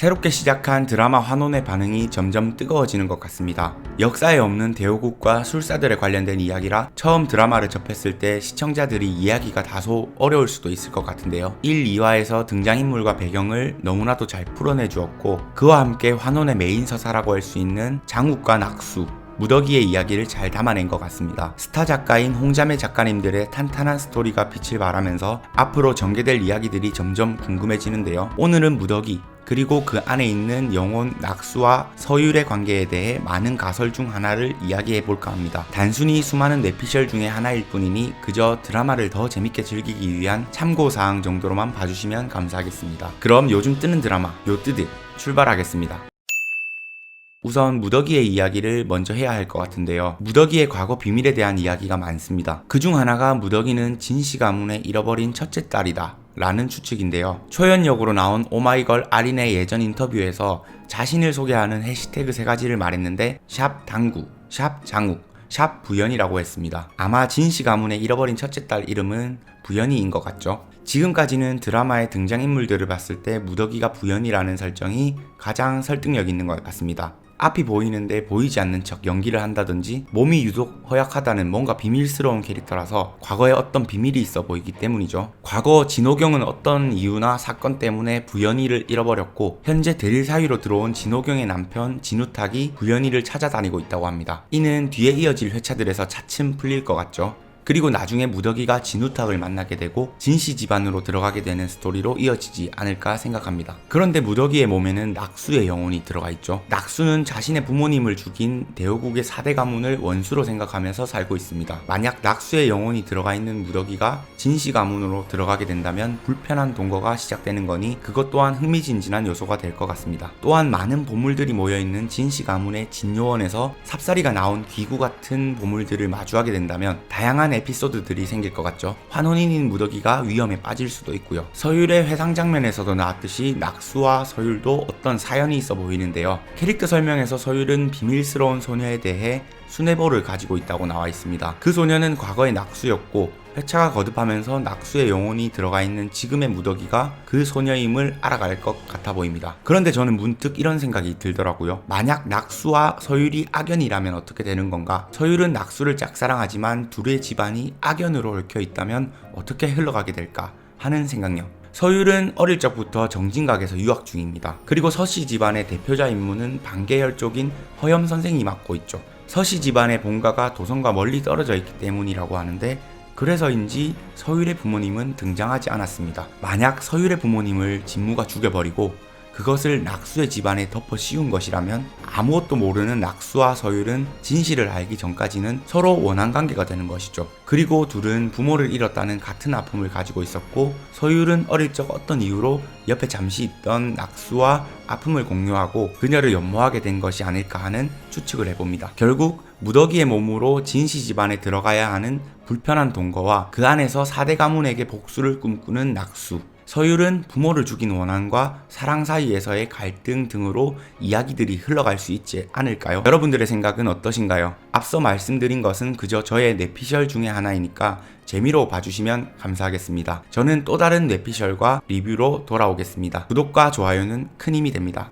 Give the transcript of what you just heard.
새롭게 시작한 드라마 환혼의 반응이 점점 뜨거워지는 것 같습니다. 역사에 없는 대호국과 술사들에 관련된 이야기라 처음 드라마를 접했을 때 시청자들이 이해하기가 다소 어려울 수도 있을 것 같은데요. 1, 2화에서 등장인물과 배경을 너무나도 잘 풀어내 주었고, 그와 함께 환혼의 메인 서사라고 할 수 있는 장욱과 낙수, 무더기의 이야기를 잘 담아낸 것 같습니다. 스타 작가인 홍자매 작가님들의 탄탄한 스토리가 빛을 발하면서 앞으로 전개될 이야기들이 점점 궁금해지는데요. 오늘은 무더기, 그리고 그 안에 있는 영혼 낙수와 서율의 관계에 대해 많은 가설 중 하나를 이야기해 볼까 합니다. 단순히 수많은 뇌피셜 중에 하나일 뿐이니 그저 드라마를 더 재밌게 즐기기 위한 참고사항 정도로만 봐주시면 감사하겠습니다. 그럼 요즘 뜨는 드라마 요뜨드 출발하겠습니다. 우선 무더기의 이야기를 먼저 해야 할 것 같은데요. 무더기의 과거 비밀에 대한 이야기가 많습니다. 그중 하나가 무더기는 진씨 가문의 잃어버린 첫째 딸이다 라는 추측인데요. 초연 역으로 나온 오마이걸 아린의 예전 인터뷰에서 자신을 소개하는 해시태그 3가지를 말했는데 샵 당구, 샵 장욱, 샵 부연이라고 했습니다. 아마 진씨 가문의 잃어버린 첫째 딸 이름은 부연이인 것 같죠. 지금까지는 드라마의 등장인물들을 봤을 때 무더기가 부연이라는 설정이 가장 설득력 있는 것 같습니다. 앞이 보이는데 보이지 않는 척 연기를 한다든지 몸이 유독 허약하다는 뭔가 비밀스러운 캐릭터라서 과거에 어떤 비밀이 있어 보이기 때문이죠. 과거 진호경은 어떤 이유나 사건 때문에 부연이를 잃어버렸고, 현재 대릴 사유로 들어온 진호경의 남편 진우탁이 부연이를 찾아다니고 있다고 합니다. 이는 뒤에 이어질 회차들에서 차츰 풀릴 것 같죠. 그리고 나중에 무더기가 진우탁을 만나게 되고 진씨 집안으로 들어가게 되는 스토리로 이어지지 않을까 생각합니다. 그런데 무더기의 몸에는 낙수의 영혼이 들어가 있죠. 낙수는 자신의 부모님을 죽인 대호국의 4대 가문을 원수로 생각하면서 살고 있습니다. 만약 낙수의 영혼이 들어가 있는 무더기가 진씨 가문으로 들어가게 된다면 불편한 동거가 시작되는 거니 그것 또한 흥미진진한 요소가 될 것 같습니다. 또한 많은 보물들이 모여있는 진씨 가문의 진요원에서 삽살이가 나온 귀구 같은 보물들을 마주하게 된다면 다양한 에피소드들이 생길 것 같죠. 환혼인인 무더기가 위험에 빠질 수도 있고요. 서율의 회상 장면에서도 나왔듯이 낙수와 서율도 어떤 사연이 있어 보이는데요. 캐릭터 설명에서 서율은 비밀스러운 소녀에 대해 수뇌보를 가지고 있다고 나와 있습니다. 그 소녀는 과거의 낙수였고 회차가 거듭하면서 낙수의 영혼이 들어가 있는 지금의 무더기가 그 소녀임을 알아갈 것 같아 보입니다. 그런데 저는 문득 이런 생각이 들더라고요. 만약 낙수와 서율이 악연이라면 어떻게 되는 건가? 서율은 낙수를 짝사랑하지만 둘의 집안이 악연으로 얽혀 있다면 어떻게 흘러가게 될까 하는 생각력. 서율은 어릴 적부터 정진각에서 유학 중입니다. 그리고 서씨 집안의 대표자 임무는 반계열 쪽인 허염 선생이 맡고 있죠. 서씨 집안의 본가가 도성과 멀리 떨어져 있기 때문이라고 하는데, 그래서인지 서율의 부모님은 등장하지 않았습니다. 만약 서율의 부모님을 진무가 죽여버리고 그것을 낙수의 집안에 덮어 씌운 것이라면 아무것도 모르는 낙수와 서율은 진실을 알기 전까지는 서로 원한관계가 되는 것이죠. 그리고 둘은 부모를 잃었다는 같은 아픔을 가지고 있었고, 서율은 어릴 적 어떤 이유로 옆에 잠시 있던 낙수와 아픔을 공유하고 그녀를 연모하게 된 것이 아닐까 하는 추측을 해봅니다. 결국 무더기의 몸으로 진씨 집안에 들어가야 하는 불편한 동거와 그 안에서 4대 가문에게 복수를 꿈꾸는 낙수, 서율은 부모를 죽인 원한과 사랑 사이에서의 갈등 등으로 이야기들이 흘러갈 수 있지 않을까요? 여러분들의 생각은 어떠신가요? 앞서 말씀드린 것은 그저 저의 뇌피셜 중에 하나이니까 재미로 봐주시면 감사하겠습니다. 저는 또 다른 뇌피셜과 리뷰로 돌아오겠습니다. 구독과 좋아요는 큰 힘이 됩니다.